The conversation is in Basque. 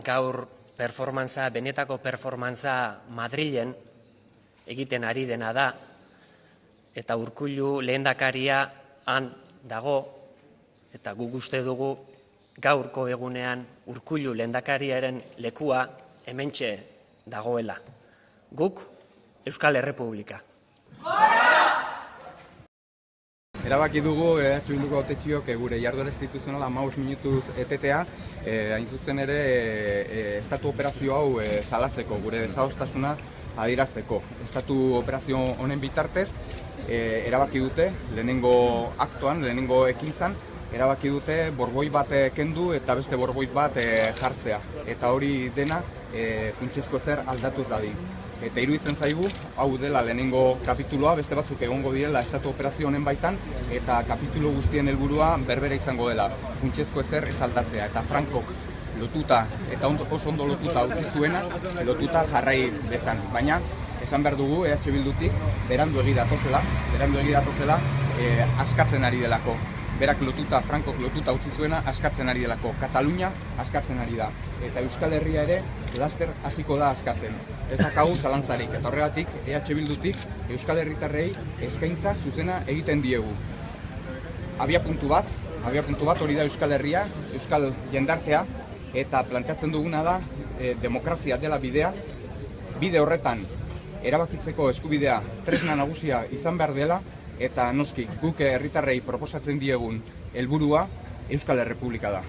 gaur performantza, benetako performantza Madrilen egiten ari dena da, eta Urkullu lehendakaria han dago, eta guk uste dugu gaurko egunean Urkullu lehendakariaren lekua hementxe dagoela. Guk Euskal Errepublika. Erabaki dugu EH Bilduko hautetsiok gure jarduera instituzionala 15 minutuz etetea, hain zuzen ere estatu operazio hau salatzeko, gure desadostasuna adierazteko. Estatu operazio honen bitartez erabaki dute lehenengo aktuan, lehenengo ekintzan, erabaki dute borboi bat kendu eta beste borboi bat jartzea. Eta hori dena funtsezko zer aldatuz dadin. Eta iruditzen zaigu, hau dela lehenengo kapituloa, beste batzuk egongo direla estatu operazio honen baitan, eta kapitulo guztien helburua berbera izango dela, funtsezko ezer ez aldatzea. Eta Frankok lotuta, eta oso ondo lotuta utzi zuena, lotuta jarrai dezan. Baina, esan behar dugu, EH Bildutik, beranduegi datozela, askatzen ari delako. Berak lotuta, Frankok lotuta utzi zuena, askatzen ari delako. Katalunia askatzen ari da. Eta Euskal Herria ere, laster hasiko da askatzen. Ez dakagu zalantzarik, eta horregatik, EH Bildutik, Euskal Herritarrei eskaintza zuzena egiten diegu. Abiapuntu bat hori da Euskal Herria, Euskal jendartea, eta planteatzen duguna da, demokrazia dela bidea, bide horretan, erabakitzeko eskubidea tresna nagusia izan behar dela, eta noski guk herritarrei proposatzen diegun helburua Euskal Errepublika da.